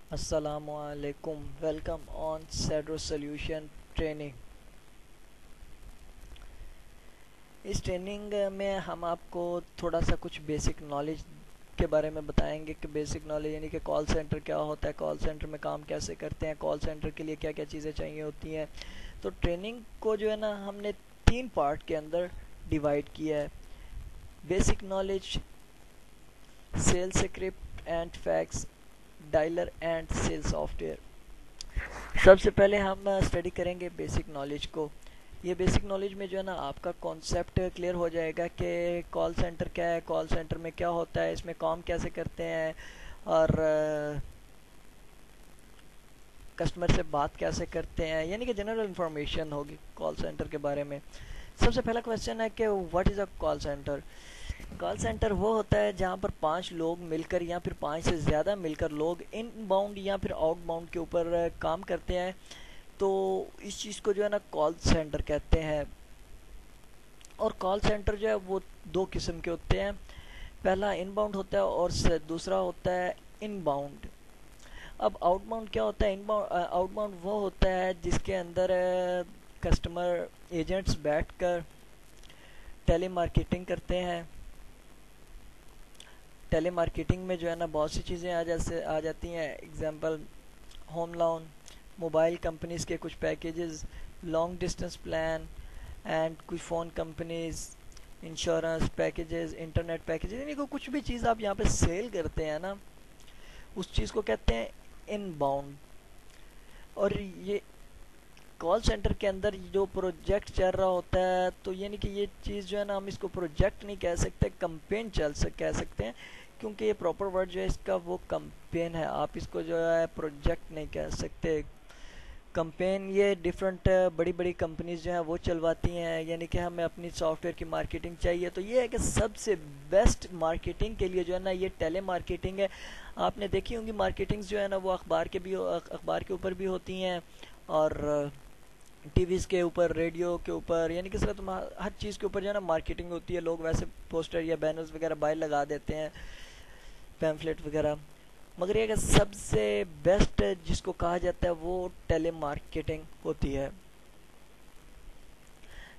Assalamualaikum. Welcome on Cedro Solution training. इस training में हम आपको थोड़ा सा कुछ बेसिक नॉलेज के बारे में बताएंगे कि बेसिक नॉलेज यानी कि कॉल सेंटर क्या होता है, कॉल सेंटर में काम कैसे करते हैं, कॉल सेंटर के लिए क्या क्या चीज़ें चाहिए होती हैं। तो ट्रेनिंग को जो है ना हमने 3 पार्ट के अंदर डिवाइड किया है। Basic knowledge, sales script and facts, dialer and sale software. सबसे पहले हम स्टडी करेंगे बेसिक नॉलेज को। ये बेसिक नॉलेज में जो है ना आपका कॉन्सेप्ट क्लियर हो जाएगा कि कॉल सेंटर क्या है, कॉल सेंटर में क्या होता है, इसमें काम कैसे करते हैं और कस्टमर से बात कैसे करते हैं, यानी कि जनरल इन्फॉर्मेशन होगी कॉल सेंटर के बारे में। सबसे पहला क्वेश्चन है कि what is a call centre. Call centre वो होता है जहाँ पर 5 लोग मिलकर या फिर 5 से ज़्यादा मिलकर लोग इन बाउंड या फिर आउट बाउंड के ऊपर काम करते हैं। तो इस चीज़ को जो है ना कॉल सेंटर कहते हैं। और कॉल सेंटर जो है वो 2 किस्म के होते हैं। पहला इनबाउंड होता है और दूसरा होता है इनबाउंड। अब आउटबाउंड क्या होता है? इनबाउंड आउटबाउंड वो होता है जिसके अंदर कस्टमर एजेंट्स बैठकर टेली मार्केटिंग करते हैं। टेली मार्केटिंग में जो है ना बहुत सी चीज़ें आ जाती हैं। Example, home loan, mobile companies के कुछ packages, long distance plan and कुछ phone companies, insurance packages, internet packages, यानी कि कुछ भी चीज़ आप यहाँ पे सेल करते हैं ना, उस चीज़ को कहते हैं इनबाउंड। और ये कॉल सेंटर के अंदर जो प्रोजेक्ट चल रहा होता है, तो यानी कि ये चीज़ जो है ना हम इसको प्रोजेक्ट नहीं कह सकते, कंपेन कह सकते हैं, क्योंकि ये प्रॉपर वर्ड जो है इसका वो कंपेन है। आप इसको जो है प्रोजेक्ट नहीं कह सकते। कंपेन ये डिफरेंट बड़ी बड़ी कंपनीज जो हैं वो चलवाती हैं, यानी कि हमें अपनी सॉफ्टवेयर की मार्केटिंग चाहिए तो ये है कि सबसे बेस्ट मार्केटिंग के लिए जो है ना ये टेली मार्केटिंग है। आपने देखी होंगी मार्केटिंग्स जो है ना वो अखबार के ऊपर भी होती हैं और टीवीज़ के ऊपर, रेडियो के ऊपर, यानी कि सिर्फ हर चीज़ के ऊपर जो है ना मार्केटिंग होती है। लोग वैसे पोस्टर या बैनर्स वगैरह बाहर लगा देते हैं, पैम्फलेट वगैरह। मगर ये सबसे बेस्ट जिसको कहा जाता है वो टेली मार्केटिंग होती है।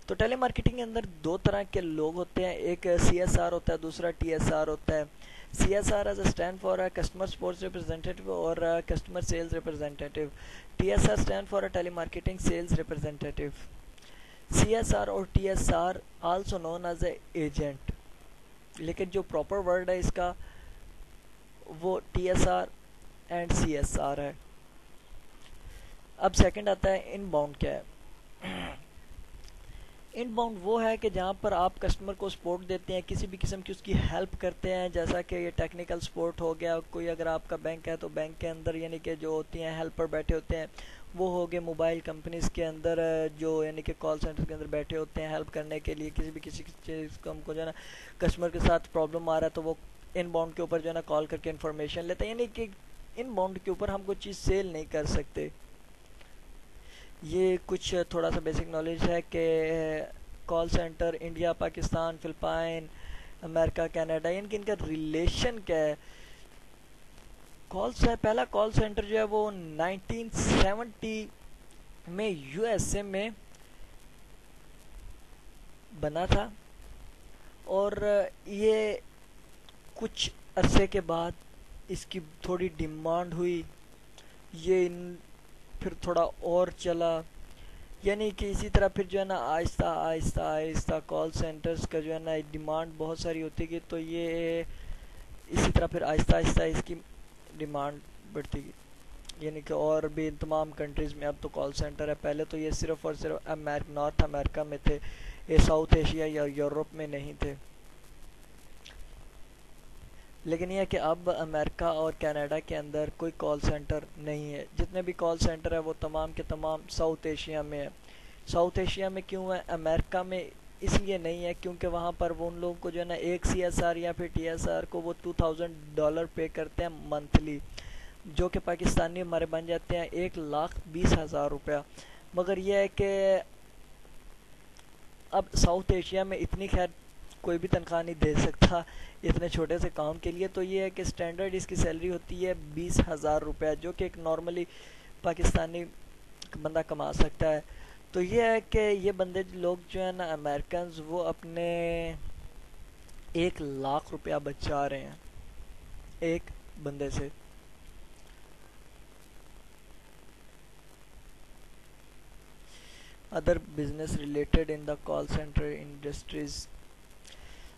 तो टेली मार्केटिंग के अंदर 2 तरह के लोग होते हैं, एक CSR होता है, दूसरा TSR होता है। CSR as a stand for a customer support representative और customer sales representative. TSR stand for a telemarketing sales representative. CSR और TSR also known as a agent, लेकिन जो प्रॉपर वर्ड है इसका वो TSR एंड CSR है। अब second आता है इनबाउंड क्या है। इनबाउंड वो है कि जहाँ पर आप कस्टमर को सपोर्ट देते हैं, किसी भी किस्म की उसकी हेल्प करते हैं, जैसा कि ये टेक्निकल सपोर्ट हो गया। कोई अगर आपका बैंक है तो बैंक के अंदर यानी कि जो होती हैं हेल्पर बैठे होते हैं वो हो गए। मोबाइल कंपनीज़ के अंदर जो यानी कि कॉल सेंटर के अंदर बैठे होते हैं हेल्प करने के लिए, किसी चीज़ को हमको जो है ना कस्टमर के साथ प्रॉब्लम आ रहा है तो वो इनबाउंड के ऊपर जो है ना कॉल करके इन्फॉर्मेशन लेते हैं। यानी कि इनबाउंड के ऊपर हम कोई चीज़ सेल नहीं कर सकते। ये कुछ थोड़ा सा बेसिक नॉलेज है कि call centre India, Pakistan, Philippine, America, Canada, इनका रिलेशन क्या है। पहला कॉल सेंटर जो है वो 1970 में USA में बना था और ये कुछ अरसे के बाद इसकी थोड़ी डिमांड हुई। ये फिर थोड़ा और चला, यानी कि इसी तरह फिर जो है ना आहिस्ता आहिस्ता आहिस्ता कॉल सेंटर्स का जो है ना डिमांड बहुत सारी होती गई। तो ये इसी तरह फिर आहिस्ता आहिस्ता इसकी डिमांड बढ़ती गई, यानी कि और भी तमाम कंट्रीज़ में अब तो कॉल सेंटर है। पहले तो ये सिर्फ और सिर्फ नॉर्थ अमेरिका में थे, ये साउथ एशिया या यूरोप में नहीं थे। लेकिन यह है कि अब अमेरिका और कनाडा के अंदर कोई कॉल सेंटर नहीं है। जितने भी कॉल सेंटर है वो तमाम के तमाम साउथ एशिया में है। साउथ एशिया में क्यों है? अमेरिका में इसलिए नहीं है क्योंकि वहाँ पर वो उन लोगों को जो है ना एक CSR या फिर TSR को वो $2000 पे करते हैं मंथली, जो कि पाकिस्तानी हमारे बन जाते हैं 1,20,000 रुपया। मगर यह है कि अब साउथ एशिया में इतनी खैर कोई भी तनख्वाह नहीं दे सकता इतने छोटे से काम के लिए। तो ये है कि स्टैंडर्ड इसकी सैलरी होती है 20,000 रुपये, जो कि एक नॉर्मली पाकिस्तानी बंदा कमा सकता है। तो ये है कि ये बंदे लोग जो है ना अमेरिकन, वो अपने 1 लाख रुपया बचा रहे हैं एक बंदे से। Other business related in the call centre industries.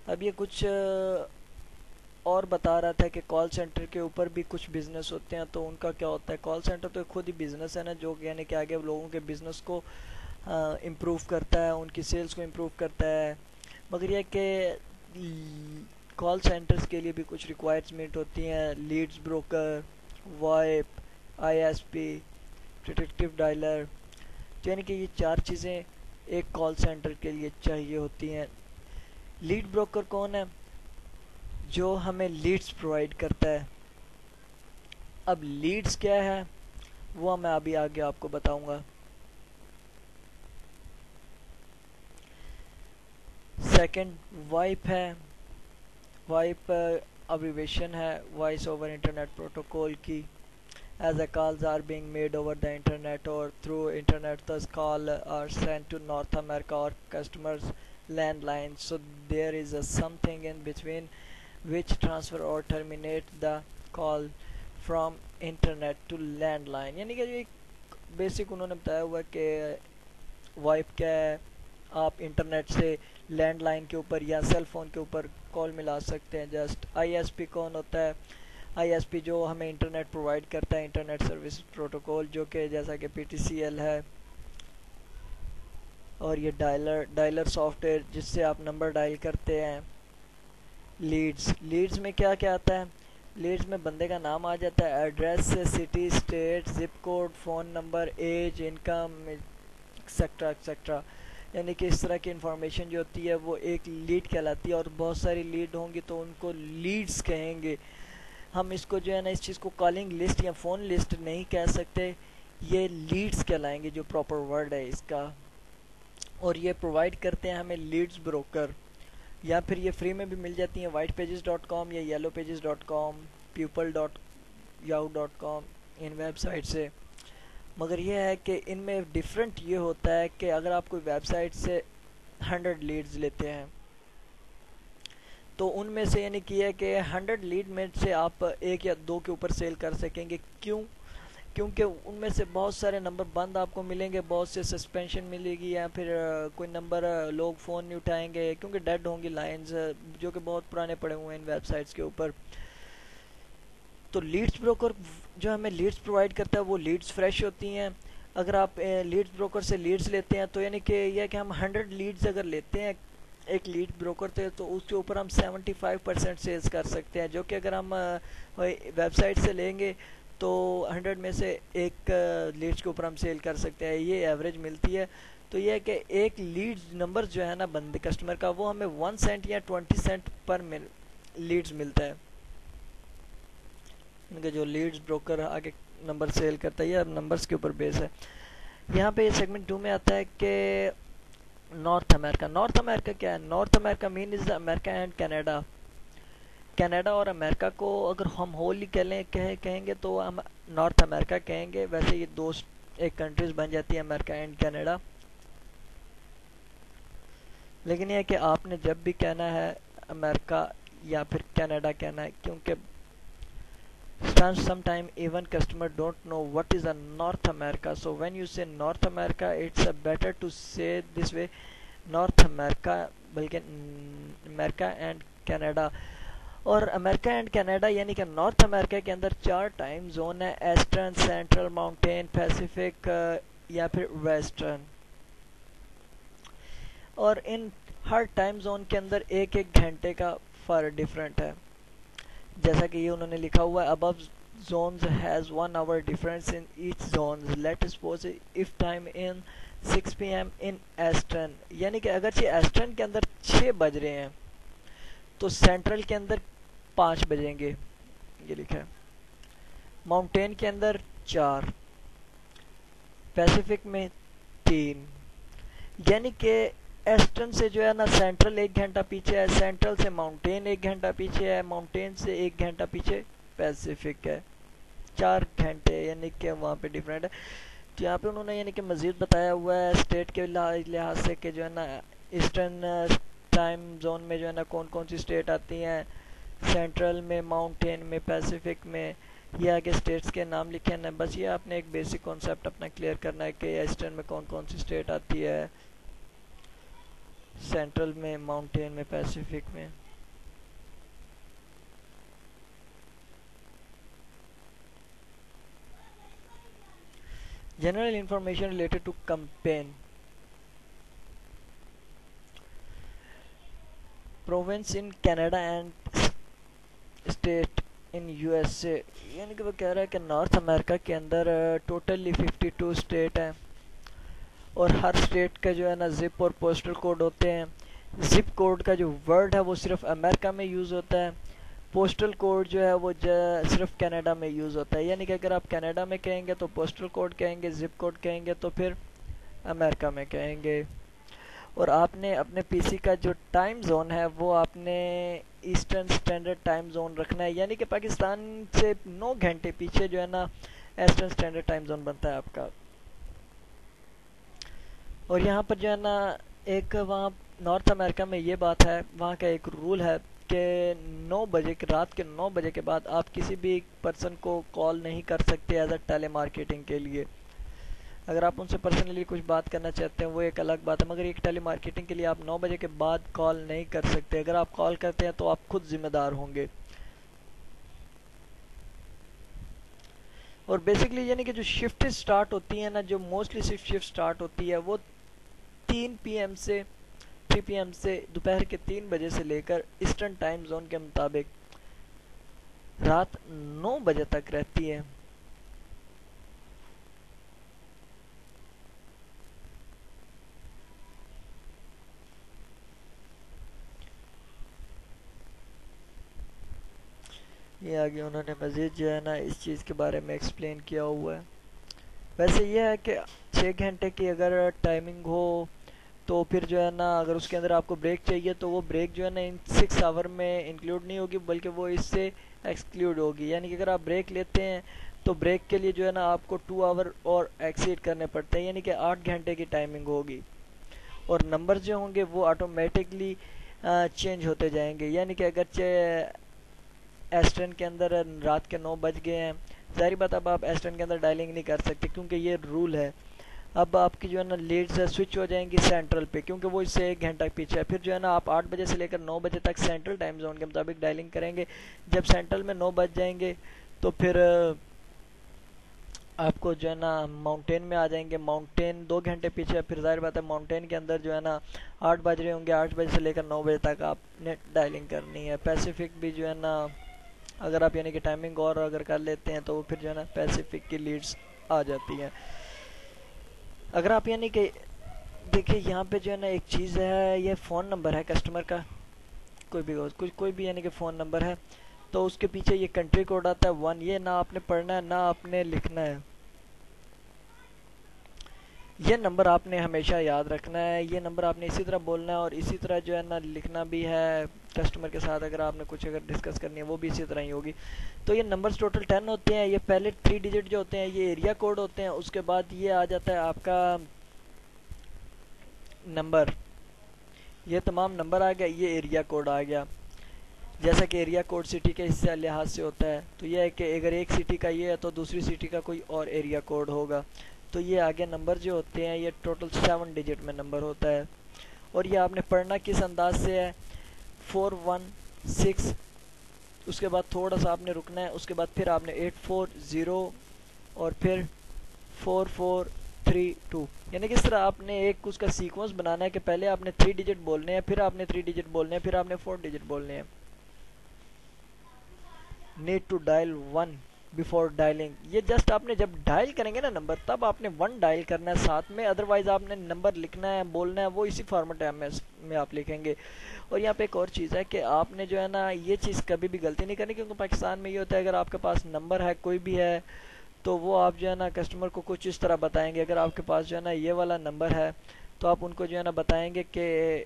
अब ये कुछ और बता रहा था कि कॉल सेंटर के ऊपर भी कुछ बिजनेस होते हैं। तो उनका क्या होता है, कॉल सेंटर तो खुद ही बिजनेस है ना, जो यानी कि आगे लोगों के बिजनेस को इम्प्रूव करता है, उनकी सेल्स को इम्प्रूव करता है। मगर यह कि कॉल सेंटर्स के लिए भी कुछ रिक्वायरमेंट होती हैं, leads broker, VoIP, ISP, detective dialer. यानी कि ये 4 चीज़ें एक कॉल सेंटर के लिए चाहिए होती हैं। लीड ब्रोकर कौन है, जो हमें लीड्स प्रोवाइड करता है। अब लीड्स क्या है वो मैं अभी आगे आपको बताऊंगा। सेकंड वाइप है। वाइप अब्रीविएशन है वॉइस ओवर इंटरनेट प्रोटोकॉल की। as the calls are being made over the internet or through internet, thus call are sent to North America or customers landline. So there is a something in between which transfer or terminate the call from internet to landline। यानी कि एक basic उन्होंने बताया हुआ कि wipe क्या है, आप इंटरनेट से लैंडलाइन के ऊपर या सेल फ़ोन के ऊपर कॉल मिला सकते हैं। जस्ट आईएसपी कौन होता है, आईएसपी जो हमें इंटरनेट प्रोवाइड करता है, इंटरनेट सर्विस प्रोटोकॉल, जो कि जैसा कि पीटीसीएल है। और ये डायलर सॉफ्टवेयर जिससे आप नंबर डायल करते हैं। लीड्स में क्या क्या आता है, लीड्स में बंदे का नाम आ जाता है, address, city, state, zip code, phone number, age, income, etcetera etcetera. यानी कि इस तरह की इंफॉर्मेशन जो होती है वो एक लीड कहलाती है। और बहुत सारी लीड होंगी तो उनको लीड्स कहेंगे। हम इसको जो है ना, इस चीज़ को कॉलिंग लिस्ट या फ़ोन लिस्ट नहीं कह सकते, ये लीड्स कहलाएंगे जो प्रॉपर वर्ड है इसका। और ये प्रोवाइड करते हैं हमें लीड्स ब्रोकर, या फिर ये फ्री में भी मिल जाती हैं whitepages.com या yellowpages.com, people.yahoo.com, इन वेबसाइट से। मगर यह है कि इनमें डिफरेंट ये होता है कि अगर आप कोई वेबसाइट से 100 लीड्स लेते हैं तो उनमें से यानी कि है कि 100 लीड में से आप 1 या 2 के ऊपर सेल कर सकेंगे। क्यों? क्योंकि उनमें से बहुत सारे नंबर बंद आपको मिलेंगे, बहुत से सस्पेंशन मिलेगी, या फिर कोई नंबर लोग फ़ोन नहीं उठाएंगे क्योंकि डेड होंगी लाइंस, जो कि बहुत पुराने पड़े हुए हैं इन वेबसाइट्स के ऊपर। तो लीड्स ब्रोकर जो हमें लीड्स प्रोवाइड करता है वो लीड्स फ्रेश होती हैं। अगर आप लीड्स ब्रोकर से लीड्स लेते हैं तो यानी कि यह कि हम 100 लीड्स अगर लेते हैं एक लीड ब्रोकर थे तो उसके ऊपर हम 75% सेल्स कर सकते हैं, जो कि अगर हम वेबसाइट से लेंगे तो 100 में से एक लीड्स के ऊपर हम सेल कर सकते हैं। ये एवरेज मिलती है। तो ये है कि एक लीड नंबर जो है ना बंदे कस्टमर का, वो हमें 1 सेंट या 20 सेंट पर लीड्स मिलता है। इनके जो लीड्स ब्रोकर आगे नंबर सेल करता है, ये नंबर्स के ऊपर बेस है। यहाँ पे सेगमेंट 2 में आता है कि नॉर्थ अमेरिका। नॉर्थ अमेरिका क्या है? North America mean is America and Canada. Canada और अमेरिका को अगर हम होली कहेंगे तो हम नॉर्थ अमेरिका कहेंगे। वैसे ये दो एक कंट्रीज बन जाती है, अमेरिका एंड कनाडा। लेकिन यह कि आपने जब भी कहना है अमेरिका या फिर कनाडा कहना है, क्योंकि sometimes even customer don't know what is a North America. So when you say North America, it's a better to say this way, North America, बल्कि अमेरिका एंड कनाडा। और अमेरिका एंड कनाडा यानी कि north America के अंदर 4 time zone है, eastern, central, mountain, Pacific या फिर western. और इन हर टाइम जोन के अंदर एक एक घंटे का फर्क डिफरेंट है। जैसा कि ये उन्होंने लिखा हुआ है, above zones has 1 hour difference in each zones. Let us suppose if time in 6 p.m. in Eastern, यानी कि अगर ईस्टर्न के अंदर 6 बज रहे हैं तो सेंट्रल के अंदर 5 बजेंगे, ये लिखा है। माउंटेन के अंदर 4, पैसिफिक में 3। यानी कि ईस्टर्न से जो है ना सेंट्रल 1 घंटा पीछे है, सेंट्रल से माउंटेन 1 घंटा पीछे है, माउंटेन से 1 घंटा पीछे पैसिफिक है। 4 घंटे यानी कि वहाँ पे डिफरेंट है। तो यहाँ पे उन्होंने यानी कि मज़ीद बताया हुआ है स्टेट के लिहाज से कि जो है ना ईस्टर्न टाइम जोन में जो है ना कौन कौन सी स्टेट आती हैं, सेंट्रल में, माउंटेन में, पैसिफिक में। ये आगे स्टेट्स के नाम लिखे हैं। बस ये आपने एक बेसिक कॉन्सेप्ट अपना क्लियर करना है कि ईस्टर्न में कौन कौन सी स्टेट आती है, सेंट्रल में, माउंटेन में, पैसिफिक में। General information related to campaign province in Canada and state in USA. यानी कि वो कह रहा है कि नॉर्थ अमेरिका के अंदर टोटली 52 स्टेट हैं और हर स्टेट का जो है ना जिप और पोस्टल कोड होते हैं। जिप कोड का जो वर्ड है वो सिर्फ अमेरिका में यूज़ होता है, पोस्टल कोड जो है वो सिर्फ कनाडा में यूज़ होता है। यानी कि अगर आप कनाडा में कहेंगे तो पोस्टल कोड कहेंगे, जिप कोड कहेंगे तो फिर अमेरिका में कहेंगे। और आपने अपने पीसी का जो टाइम जोन है वो आपने ईस्टर्न स्टैंडर्ड टाइम जोन रखना है, यानी कि पाकिस्तान से 9 घंटे पीछे जो है ना ईस्टर्न स्टैंडर्ड टाइम जोन बनता है आपका। और यहाँ पर जो है ना एक वहाँ नॉर्थ अमेरिका में ये बात है, वहाँ का एक रूल है कि 9 बजे के रात के 9 बजे के बाद आप किसी भी पर्सन को कॉल नहीं कर सकते एज अ टेली मार्केटिंग के लिए। अगर आप उनसे पर्सनली कुछ बात करना चाहते हैं वो एक अलग बात है, मगर एक टेली मार्केटिंग के लिए आप 9 बजे के बाद कॉल नहीं कर सकते। अगर आप कॉल करते हैं तो आप खुद जिम्मेदार होंगे। और बेसिकली यानी कि जो शिफ्ट स्टार्ट होती है ना, जो मोस्टली शिफ्ट स्टार्ट होती है वो 3 पीएम से 3 पीएम से दोपहर के 3 बजे से लेकर ईस्टर्न टाइम जोन के मुताबिक रात 9 बजे तक रहती है। ये आगे उन्होंने मज़ीद जो है ना इस चीज़ के बारे में एक्सप्लेन किया हुआ है। वैसे ये है कि 6 घंटे की अगर टाइमिंग हो तो फिर जो है ना अगर उसके अंदर आपको ब्रेक चाहिए तो वो ब्रेक जो है ना इन 6 आवर में इंक्लूड नहीं होगी, बल्कि वो इससे एक्सक्लूड होगी। यानी कि अगर आप ब्रेक लेते हैं तो ब्रेक के लिए जो है ना आपको 2 आवर और एक्सीड करने पड़ते हैं, यानी कि 8 घंटे की टाइमिंग होगी। और नंबर जो होंगे वो ऑटोमेटिकली चेंज होते जाएंगे। यानी कि अगर एस्टर्न के अंदर रात के 9 बज गए हैं, ज़ाहिर बात अब आप एस्टर्न के अंदर डायलिंग नहीं कर सकते क्योंकि ये रूल है। अब आपकी जो है ना लीड्स स्विच हो जाएंगी सेंट्रल पे, क्योंकि वो इससे 1 घंटा पीछे है। फिर जो है ना आप 8 बजे से लेकर 9 बजे तक सेंट्रल टाइम जोन के मुताबिक डायलिंग करेंगे। जब सेंट्रल में 9 बज जाएंगे तो फिर आपको जो है ना माउंटेन में आ जाएंगे। माउंटेन 2 घंटे पीछे है, फिर जाहिर बात है माउंटेन के अंदर जो है ना 8 बज रहे होंगे, 8 बजे से लेकर 9 बजे तक आपने डायलिंग करनी है। पैसिफिक भी जो है ना अगर आप यानी कि टाइमिंग और अगर कर लेते हैं तो फिर जो है ना पैसिफिक की लीड्स आ जाती हैं। अगर आप यानी कि देखिए यहाँ पे जो है ना एक चीज़ है, ये फ़ोन नंबर है कस्टमर का, कोई भी कोई भी यानी कि फ़ोन नंबर है तो उसके पीछे ये कंट्री कोड आता है 1। ये ना आपने पढ़ना है ना आपने लिखना है, ये नंबर आपने हमेशा याद रखना है। ये नंबर आपने इसी तरह बोलना है और इसी तरह जो है ना लिखना भी है। कस्टमर के साथ अगर आपने कुछ अगर डिस्कस करनी है वो भी इसी तरह ही होगी। तो ये नंबर्स टोटल 10 होते हैं। ये पहले 3 डिजिट जो होते हैं ये एरिया कोड होते हैं, उसके बाद ये आ जाता है आपका नंबर। ये तमाम नंबर आ गया, ये एरिया कोड आ गया। जैसा कि एरिया कोड सिटी के हिस्से लिहाज से होता है, तो यह है कि अगर एक सिटी का ये है तो दूसरी सिटी का कोई और एरिया कोड होगा। तो ये आगे नंबर जो होते हैं ये टोटल 7 डिजिट में नंबर होता है। और ये आपने पढ़ना किस अंदाज से है, 416, उसके बाद थोड़ा सा आपने रुकना है, उसके बाद फिर आपने 840 और फिर 4432, यानी कि इस तरह आपने एक उसका सीक्वेंस बनाना है कि पहले आपने 3 डिजिट बोलने हैं, फिर आपने 3 डिजिट बोलने हैं, फिर आपने 4 डिजिट बोलने हैं। Need to dial 1 before dialing, ये जस्ट आपने जब डायल करेंगे ना नंबर तब आपने 1 डायल करना है साथ में, अदरवाइज आपने नंबर लिखना है बोलना है वो इसी फॉर्मेट में आप लिखेंगे। और यहाँ पे एक और चीज़ है कि आपने जो है ना ये चीज़ कभी भी गलती नहीं करनी, क्योंकि पाकिस्तान में ये होता है अगर आपके पास नंबर है कोई भी है तो वो आप जो है ना कस्टमर को कुछ इस तरह बताएंगे। अगर आपके पास जो है ना ये वाला नंबर है तो आप उनको जो है ना बताएंगे कि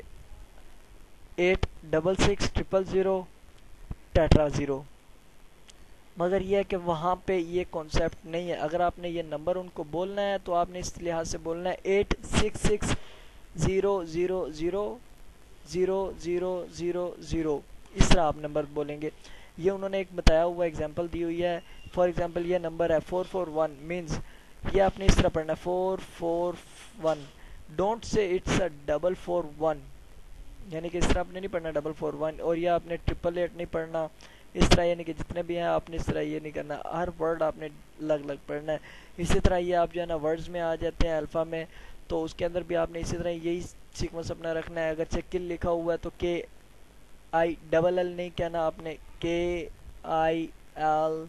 866000 टेट्रा ज़ीरो। मगर यह है कि वहाँ पे ये कॉन्सेप्ट नहीं है। अगर आपने ये नंबर उनको बोलना है तो आपने इस लिहाज से बोलना है 8660000000। इस तरह आप नंबर बोलेंगे। ये उन्होंने एक बताया हुआ एग्जांपल दी हुई है। फॉर एग्जांपल ये नंबर है 441 मीन्स ये आपने इस तरह पढ़ना है 441। डोंट से इट्स अ 441, यानी कि इस तरह आपने नहीं पढ़ना 441। और ये आपने 888 नहीं पढ़ना इस तरह, यानी कि जितने भी हैं आपने इस तरह ये नहीं करना, हर वर्ड आपने अलग अलग पढ़ना है। इसी तरह ये आप जो है ना वर्ड्स में आ जाते हैं अल्फ़ा में, तो उसके अंदर भी आपने इसी तरह यही सीक्वेंस अपना रखना है। अगर किल लिखा हुआ है तो KILL नहीं कहना आपने, KILL,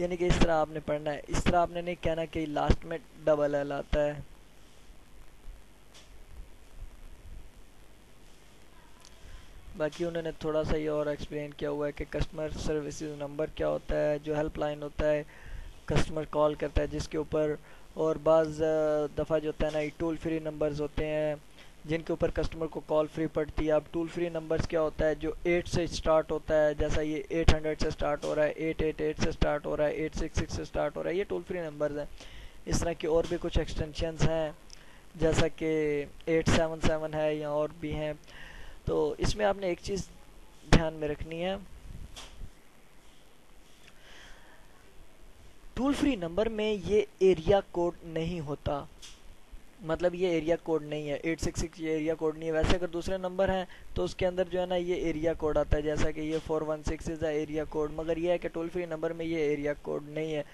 यानी कि इस तरह आपने पढ़ना है। इस तरह आपने नहीं कहना कि लास्ट में LL आता है। बाकी उन्होंने थोड़ा सा ये और एक्सप्लेन किया हुआ है कि कस्टमर सर्विसेज नंबर क्या होता है, जो हेल्पलाइन होता है कस्टमर कॉल करता है जिसके ऊपर, और बाज़ दफ़ा जो होता है ना ये टोल फ्री नंबर्स होते हैं जिनके ऊपर कस्टमर को कॉल फ्री पड़ती है। अब टोल फ्री नंबर्स क्या होता है, जो 8 से स्टार्ट होता है, जैसा ये 800 से स्टार्ट हो रहा है, 888 से स्टार्ट हो रहा है, 866 से स्टार्ट हो रहा है, ये टोल फ्री नंबर्स हैं। इस तरह की और भी कुछ एक्सटेंशंस हैं जैसा कि 877 है या और भी हैं। तो इसमें आपने एक चीज़ ध्यान में रखनी है, टोल फ्री नंबर में ये एरिया कोड नहीं होता। मतलब ये एरिया कोड नहीं है 866, ये एरिया कोड नहीं है। वैसे अगर दूसरे नंबर हैं तो उसके अंदर जो है ना ये एरिया कोड आता है, जैसा कि ये 416 इज़ एरिया कोड। मगर ये है कि टोल फ्री नंबर में ये एरिया कोड नहीं है।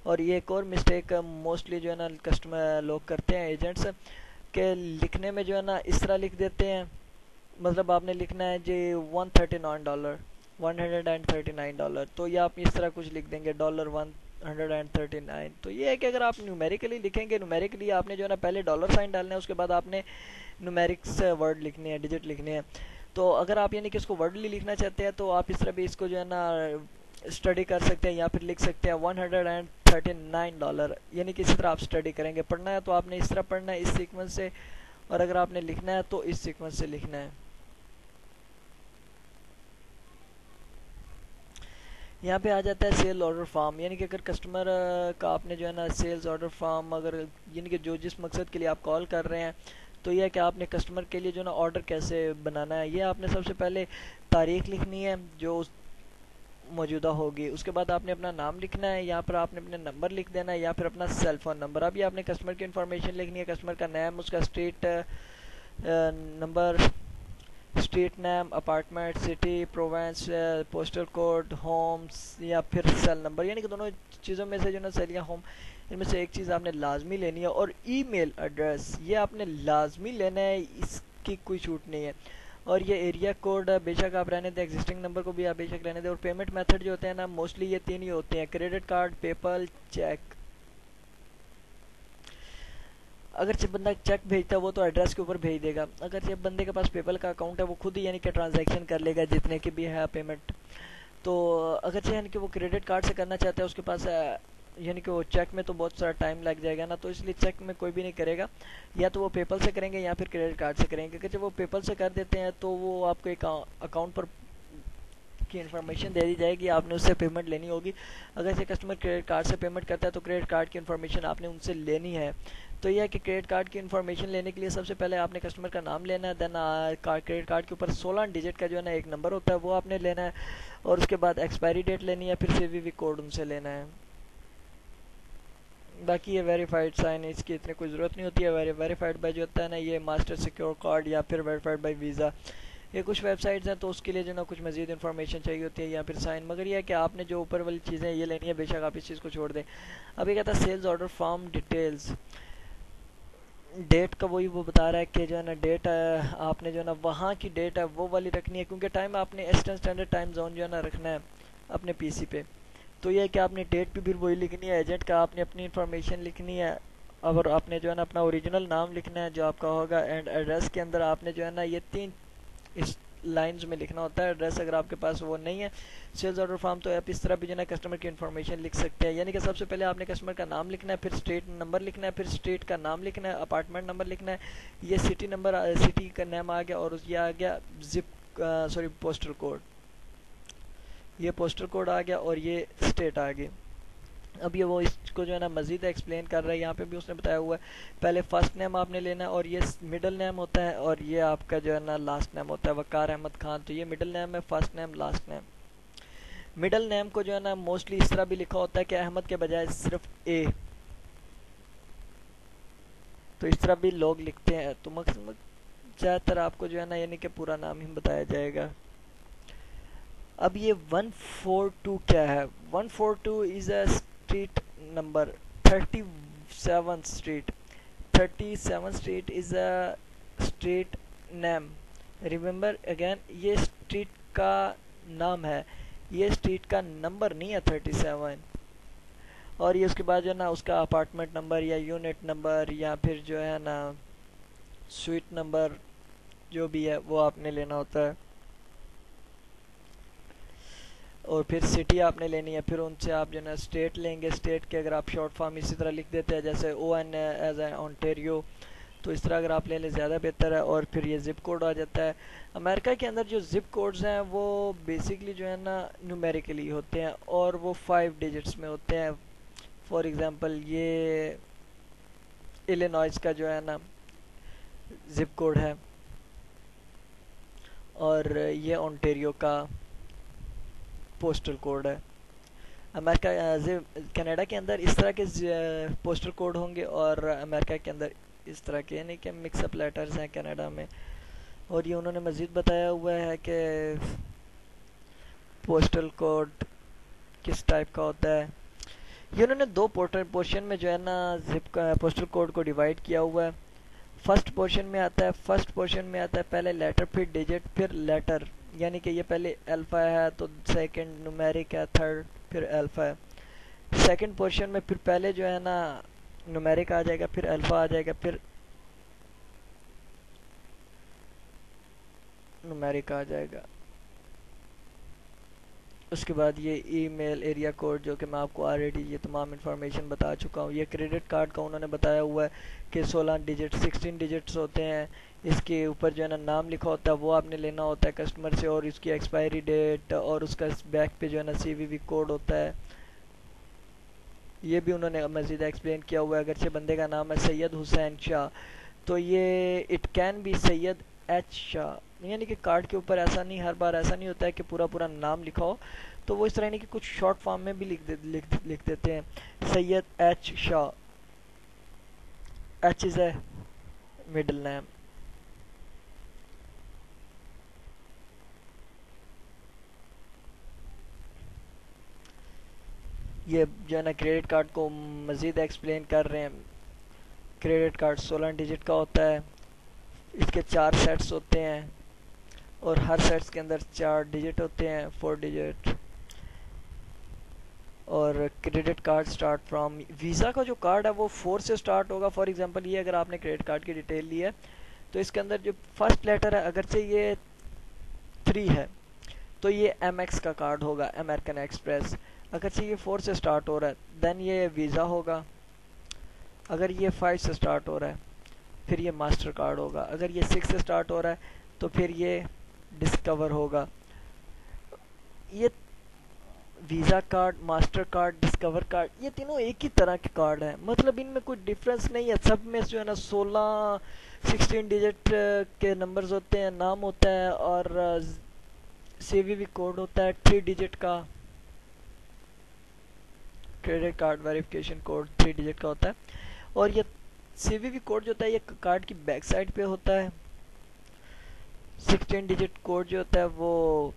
और ये एक और मिस्टेक मोस्टली जो है ना कस्टमर लोग करते हैं, एजेंट्स, के लिखने में जो है ना इस तरह लिख देते हैं। मतलब आपने लिखना है जी $139, $139, तो ये आप इस तरह कुछ लिख देंगे $139। तो ये है कि अगर आप न्यूमेरिकली लिखेंगे, न्यूमेरिकली आपने जो है ना पहले डॉलर साइन डालना है, उसके बाद आपने न्यूमेरिक्स वर्ड लिखने हैं, डिजिट लिखने हैं। तो अगर आप यानी कि इसको वर्डली लिखना चाहते हैं तो आप इस तरह भी इसको जो है ना स्टडी कर सकते हैं, या फिर लिख सकते हैं $139, यानी कि इस तरह आप स्टडी करेंगे। पढ़ना है तो आपने इस तरह पढ़ना है इस सीक्वेंस से, और अगर आपने लिखना है तो इस सीक्वेंस से लिखना है। यहाँ पे आ जाता है सेल ऑर्डर फॉर्म, यानी कि अगर कस्टमर का आपने जो है ना सेल्स ऑर्डर फॉर्म, अगर यानी कि जो जिस मकसद के लिए आप कॉल कर रहे हैं, तो यह है कि आपने कस्टमर के लिए जो ना ऑर्डर कैसे बनाना है। ये आपने सबसे पहले तारीख लिखनी है जो मौजूदा होगी, उसके बाद आपने अपना नाम लिखना है, यहाँ पर आपने अपने नंबर लिख देना है या फिर अपना सेल फ़ोन नंबर। अभी आपने कस्टमर की इन्फॉर्मेशन लिखनी है, कस्टमर का नाम, उसका street number, street name, apartment, city, province, postal code, homes या फिर सेल नंबर। यानी कि दोनों चीज़ों में से जो ना सेल या होम, इनमें से एक चीज़ आपने लाजमी लेनी है। और ईमेल एड्रेस ये आपने लाजमी लेना है, इसकी कोई छूट नहीं है। और ये एरिया कोड बेशक आप रहने दें, एग्जिस्टिंग नंबर को भी आप बेशक रहने दें। और पेमेंट मेथड जो होते हैं ना मोस्टली ये 3 ही होते हैं, क्रेडिट कार्ड, पेपल, चेक। अगर जब बंदा चेक भेजता है वो तो एड्रेस के ऊपर भेज देगा, अगर जब बंदे के पास पेपल का अकाउंट है वो खुद ही यानी कि ट्रांजैक्शन कर लेगा जितने की भी है पेमेंट। तो अगर से यानी कि वो क्रेडिट कार्ड से करना चाहता है, उसके पास यानी कि वो चेक में तो बहुत सारा टाइम लग जाएगा ना, तो इसलिए चेक में कोई भी नहीं करेगा, या तो वो पेपल से करेंगे या फिर क्रेडिट कार्ड से करेंगे। अगर जब वो पेपल से कर देते हैं तो वो आपको एक अकाउंट पर की इन्फॉर्मेशन दे दी जाएगी, आपने उससे पेमेंट लेनी होगी। अगर से कस्टमर क्रेडिट कार्ड से पेमेंट करता है तो क्रेडिट कार्ड की इन्फॉर्मेशन आपने उनसे लेनी है। तो यह है कि क्रेडिट कार्ड की इन्फॉर्मेशन लेने के लिए सबसे पहले आपने कस्टमर का नाम लेना है, देन क्रेडिट कार्ड के ऊपर 16 डिजिट का जो है ना एक नंबर होता है वो आपने लेना है, और उसके बाद एक्सपायरी डेट लेनी है, फिर CVV कोड उनसे लेना है। बाकी ये वेरीफाइड साइन, इसकी इतनी कोई ज़रूरत नहीं होती है। वेरीफाइड बाय जो होता है ना ये मास्टर सिक्योर कार्ड या फिर वेरीफाइड बाय वीज़ा, ये कुछ वेबसाइट्स हैं तो उसके लिए जो ना कुछ मज़ीद इन्फॉर्मेशन चाहिए होती है या फिर साइन। मगर यह है कि आपने जो ऊपर वाली चीज़ें ये लेनी है, बेशक आप इस चीज़ को छोड़ दें। अब ये कहता है sales order form details, date का वही वो बता रहा है कि जो है ना डेट आपने जो है ना वहाँ की डेट है वो वाली रखनी है, क्योंकि टाइम आपने ईस्टर्न स्टैंडर्ड टाइम जोन जो है ना रखना है अपने PC पे। तो ये है कि आपने डेट भी फिर वही लिखनी है, एजेंट का आपने अपनी इन्फॉर्मेशन लिखनी है, और आपने जो है ना अपना ओरिजिनल नाम लिखना है जो आपका होगा, एंड एड्रेस के अंदर आपने जो है ना ये 3 लाइंस में लिखना होता है एड्रेस, अगर आपके पास वो नहीं है सेल्स ऑर्डर फॉर्म तो आप इस तरह भी जो है कस्टमर की इन्फॉर्मेशन लिख सकते हैं। यानी कि सबसे पहले आपने कस्टमर का नाम लिखना है, फिर स्टेट नंबर लिखना है, फिर स्टेट का नाम लिखना है, अपार्टमेंट नंबर लिखना है, ये सिटी नंबर, सिटी का नाम आ गया, और ये आ गया जिप पोस्टल कोड, ये पोस्टल कोड आ गया, और ये स्टेट आ गई। अब ये वो इसको जो है ना मज़ीद एक्सप्लेन कर रहा है, यहाँ पे भी उसने बताया हुआ है पहले फर्स्ट नेम आपने लेना है, और ये मिडिल नेम होता है, और ये आपका जो है ना लास्ट नेम होता है। वकार अहमद खान, तो ये मिडिल नेम है, first name, last name. Middle name को जो है ना मोस्टली इस तरह भी लिखा होता है कि अहमद के बजाय सिर्फ ए, तो इस तरह भी लोग लिखते हैं। तो मकसद ज़्यादातर आपको जो है ना यानी कि पूरा नाम ही बताया जाएगा। अब ये 142 क्या है? 142 is a street number, 37 street, 37 street is a street name. Remember again, ये स्ट्रीट का नाम है, ये स्ट्रीट का नंबर नहीं है 37। और ये उसके बाद जो है ना उसका अपार्टमेंट नंबर या यूनिट नंबर या फिर जो है ना स्वीट नंबर जो भी है वो आपने लेना होता है। और फिर सिटी आपने लेनी है, फिर उनसे आप जो है ना स्टेट लेंगे। स्टेट के अगर आप शॉर्ट फॉर्म इसी तरह लिख देते हैं जैसे ON एज ए ऑन्टेरियो, तो इस तरह अगर आप ले लें ज़्यादा बेहतर है। और फिर ये ज़िप कोड आ जाता है। अमेरिका के अंदर जो ज़िप कोड्स हैं वो बेसिकली जो है ना न्यूमेरिकली होते हैं और वो 5 डिजिट्स में होते हैं। फॉर एग्ज़ाम्पल ये इलिनॉइस का जो है ना ज़िप कोड है, और ये ओंटारियो का पोस्टल कोड है। अमेरिका कनाडा के अंदर इस तरह के पोस्टल कोड होंगे, और अमेरिका के अंदर इस तरह के, यानी कि मिक्सअप लेटर्स हैं कनाडा में। और ये उन्होंने मज़ीद बताया हुआ है कि पोस्टल कोड किस टाइप का होता है। ये उन्होंने 2 पोर्शन में जो है ना जिप का पोस्टल कोड को डिवाइड किया हुआ है। फर्स्ट पोर्शन में आता है पहले लेटर, फिर डिजिट, फिर लेटर, यानी कि ये पहले अल्फ़ा है तो सेकंड न्यूमेरिक है, थर्ड फिर अल्फ़ा है। सेकंड पोर्शन में फिर पहले जो है ना न्यूमेरिक आ जाएगा, फिर अल्फ़ा आ जाएगा, फिर न्यूमेरिक आ जाएगा। उसके बाद ये ईमेल एरिया कोड, जो कि मैं आपको ऑलरेडी ये तमाम इन्फॉर्मेशन बता चुका हूँ। ये क्रेडिट कार्ड का उन्होंने बताया हुआ है कि 16 डिजिट 16 डिजिट्स होते हैं। इसके ऊपर जो है ना नाम लिखा होता है, वो आपने लेना होता है कस्टमर से, और इसकी एक्सपायरी डेट, और उसका बैक पे जो है ना CVV कोड होता है। ये भी उन्होंने मज़ीद एक्सप्लेन किया हुआ है। अगर से बंदे का नाम है सैयद हुसैन शाह, तो ये it can be Syed H Shah, यानी कि कार्ड के ऊपर ऐसा नहीं, हर बार ऐसा नहीं होता है कि पूरा पूरा नाम लिखा हो, तो वो इस तरह यानी कि कुछ शॉर्ट फॉर्म में भी लिख देते हैं Syed H Shah. H is a middle name. ये जो है ना क्रेडिट कार्ड को मज़ीद एक्सप्लेन कर रहे हैं। क्रेडिट कार्ड 16 डिजिट का होता है, इसके 4 सेट्स होते हैं, और हर सेट्स के अंदर 4 डिजिट होते हैं, 4 डिजिट। और credit card start from, visa का जो कार्ड है वो 4 से स्टार्ट होगा। फॉर एग्जांपल ये अगर आपने क्रेडिट कार्ड की डिटेल ली है, तो इसके अंदर जो फर्स्ट लेटर है, अगर से ये 3 है तो ये MX का कार्ड होगा, अमेरिकन एक्सप्रेस। अगर से ये 4 से स्टार्ट हो रहा है देन ये वीज़ा होगा। अगर ये 5 से स्टार्ट हो रहा है फिर ये मास्टर कार्ड होगा। अगर ये 6 से स्टार्ट हो रहा है तो फिर ये डिस्कवर होगा। ये visa card, master card, discover card, ये तीनों एक ही तरह के कार्ड हैं, मतलब इनमें कोई डिफरेंस नहीं है। सब में जो है ना 16 डिजिट के नंबर्स होते हैं, नाम होता है, और CVV कोड होता है 3 डिजिट का। Credit card verification code 3 digit का होता है, और ये CVV कोड जो होता है ये कार्ड की बैक साइड पे होता है। 16 डिजिट कोड जो होता है वो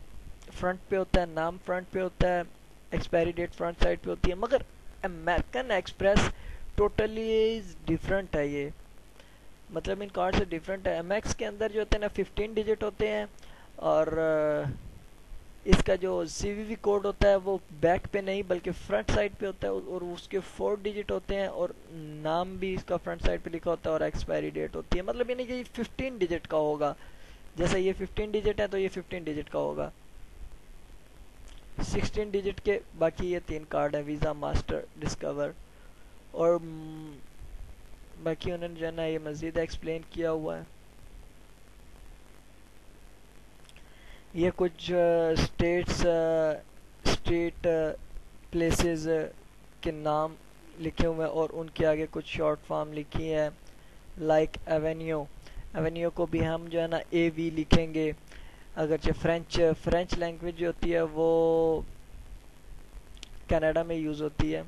फ्रंट पे होता है, नाम फ्रंट पे होता है, एक्सपायरी डेट फ्रंट साइड पे होती है। मगर अमेरिकन एक्सप्रेस टोटली डिफरेंट है ये, मतलब इन कार्ड से डिफरेंट है। MX के अंदर जो होते हैं ना 15 डिजिट होते हैं, और इसका जो CVV कोड होता है वो बैक पे नहीं बल्कि फ्रंट साइड पे होता है, और उसके 4 डिजिट होते हैं, और नाम भी इसका फ्रंट साइड पे लिखा होता है, और एक्सपायरी डेट होती है। मतलब यानी कि 15 डिजिट का होगा जैसा ये 15 डिजिट है तो ये 15 डिजिट का होगा। 16 डिजिट के बाकी ये 3 कार्ड है, वीज़ा, मास्टर, डिस्कवर। और बाकी उन्होंने जो है ना ये मज़ीद एक्सप्लेन किया हुआ है। ये कुछ स्टेट प्लेसेस के नाम लिखे हुए हैं और उनके आगे कुछ शॉर्ट फॉर्म लिखी है, लाइक एवेन्यू। एवेन्यू को भी हम जो है ना AV लिखेंगे। अगरचे फ्रेंच लैंग्वेज जो होती है वो कनाडा में यूज़ होती है,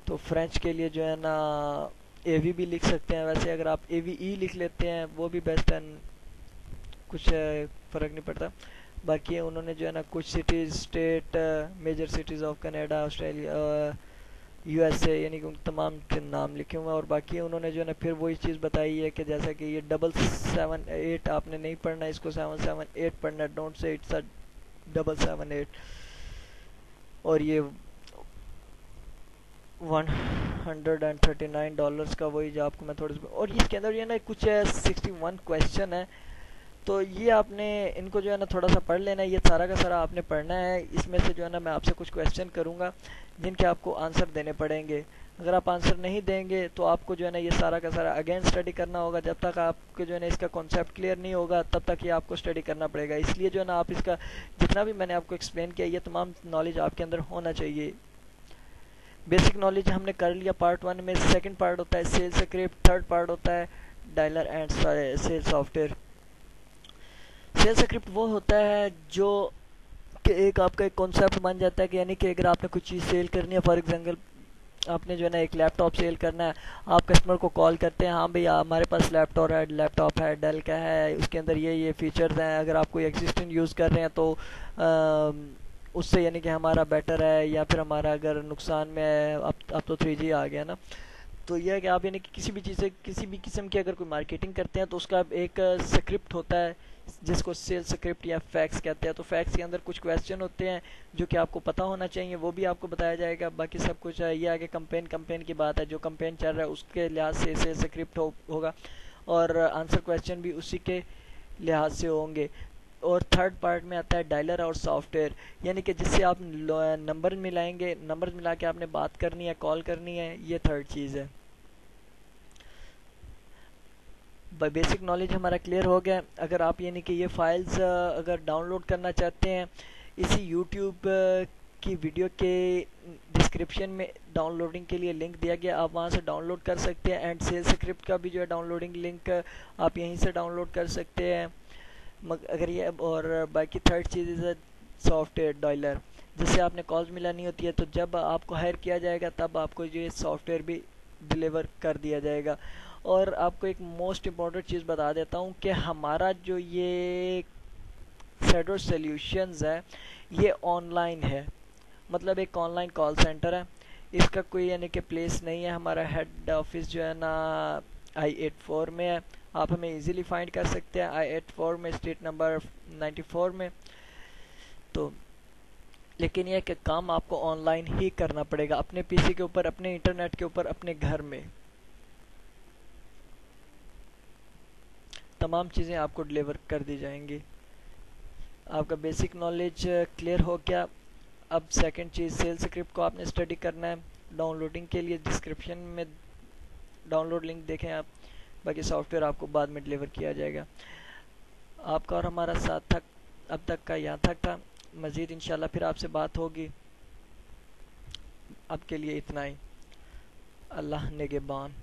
तो फ्रेंच के लिए जो है ना AV भी लिख सकते हैं। वैसे अगर आप AVE लिख लेते हैं वो भी बेस्ट है, कुछ फ़र्क नहीं पड़ता। बाकी उन्होंने जो है ना कुछ cities, state, major cities of Canada, Australia, USA, यानी कि उन तमाम के नाम लिखे हुए हैं। और बाकी उन्होंने जो है ना फिर वही चीज़ बताई है कि जैसा कि ये 778 आपने नहीं पढ़ना, इसको 778 पढ़ना, डोंट से इट्स अ 778। और ये $139 का वही जो आपको मैं थोड़े से, और इसके अंदर ये ना कुछ 61 क्वेश्चन है, तो ये आपने इनको जो है ना थोड़ा सा पढ़ लेना है। ये सारा का सारा आपने पढ़ना है। इसमें से जो है ना मैं आपसे कुछ क्वेश्चन करूँगा जिनके आपको आंसर देने पड़ेंगे। अगर आप आंसर नहीं देंगे तो आपको जो है ना ये सारा का सारा अगेन स्टडी करना होगा। जब तक आपको जो है ना इसका कॉन्सेप्ट क्लियर नहीं होगा तब तक ये आपको स्टडी करना पड़ेगा। इसलिए जो है ना आप इसका जितना भी मैंने आपको एक्सप्लेन किया ये तमाम नॉलेज आपके अंदर होना चाहिए। बेसिक नॉलेज हमने कर लिया पार्ट 1 में। सेकंड पार्ट होता है सेल्स स्क्रिप्ट, थर्ड पार्ट होता है dialer and sales software. Sales script वो होता है जो कि एक आपका एक कॉन्सेप्ट बन जाता है कि यानी कि अगर आपने कुछ चीज़ सेल करनी है, फॉर एग्जांपल आपने जो है ना एक लैपटॉप सेल करना है, आप कस्टमर को कॉल करते हैं, हाँ भैया हमारे पास लैपटॉप है डेल का है, उसके अंदर ये फीचर्स हैं, अगर आप कोई एग्जिस्टिंग यूज़ कर रहे हैं तो उससे यानी कि हमारा बेटर है, या फिर हमारा अगर नुकसान में है। अब तो 3G आ गया ना, तो यह है कि आप यानी कि किसी भी चीज़ से किसी भी किस्म की अगर कोई मार्केटिंग करते हैं तो उसका एक स्क्रिप्ट होता है जिसको सेल्स स्क्रिप्ट या फैक्स कहते हैं। तो फैक्स के अंदर कुछ क्वेश्चन होते हैं जो कि आपको पता होना चाहिए, वो भी आपको बताया जाएगा। बाकी सब कुछ है ये आगे कंपेन की बात है, जो कंपेन चल रहा है उसके लिहाज से सेल्स स्क्रिप्ट होगा, और आंसर क्वेश्चन भी उसी के लिहाज से होंगे। और थर्ड पार्ट में आता है डायलर और सॉफ्टवेयर, यानी कि जिससे आप नंबर मिलाएंगे, नंबर मिला के आपने बात करनी है, कॉल करनी है, ये थर्ड चीज़ है। बेसिक नॉलेज हमारा क्लियर हो गया। अगर आप यानी कि ये फाइल्स अगर डाउनलोड करना चाहते हैं, इसी यूट्यूब की वीडियो के डिस्क्रिप्शन में डाउनलोडिंग के लिए लिंक दिया गया, आप वहां से डाउनलोड कर सकते हैं। एंड सेल्स स्क्रिप्ट का भी जो है डाउनलोडिंग लिंक आप यहीं से डाउनलोड कर सकते हैं। अगर ये, और बाकी third cheese is software dialer, जिससे आपने कॉल्स मिलानी होती है, तो जब आपको हायर किया जाएगा तब आपको जो ये सॉफ्टवेयर भी डिलीवर कर दिया जाएगा। और आपको एक मोस्ट इम्पॉर्टेंट चीज़ बता देता हूँ कि हमारा जो ये सेडर सॉल्यूशंस है ये ऑनलाइन है, मतलब एक ऑनलाइन कॉल सेंटर है। इसका कोई यानी कि प्लेस नहीं है। हमारा हेड ऑफिस जो है ना I-84 में है, आप हमें इजीली फाइंड कर सकते हैं I-84 में, स्ट्रीट नंबर 94 में। तो लेकिन यह कि काम आपको ऑनलाइन ही करना पड़ेगा, अपने PC के ऊपर, अपने इंटरनेट के ऊपर, अपने घर में। तमाम चीज़ें आपको डिलीवर कर दी जाएंगी। आपका बेसिक नॉलेज क्लियर हो गया। अब सेकंड चीज़, सेल्स स्क्रिप्ट को आपने स्टडी करना है। डाउनलोडिंग के लिए डिस्क्रिप्शन में डाउनलोड लिंक देखें आप, बाकी सॉफ्टवेयर आपको बाद में डिलीवर किया जाएगा। आपका और हमारा साथ तक अब तक का यहाँ तक था। मज़ीद इंशाल्लाह फिर आपसे बात होगी। अब के लिए इतना ही। अल्लाह निगहबान।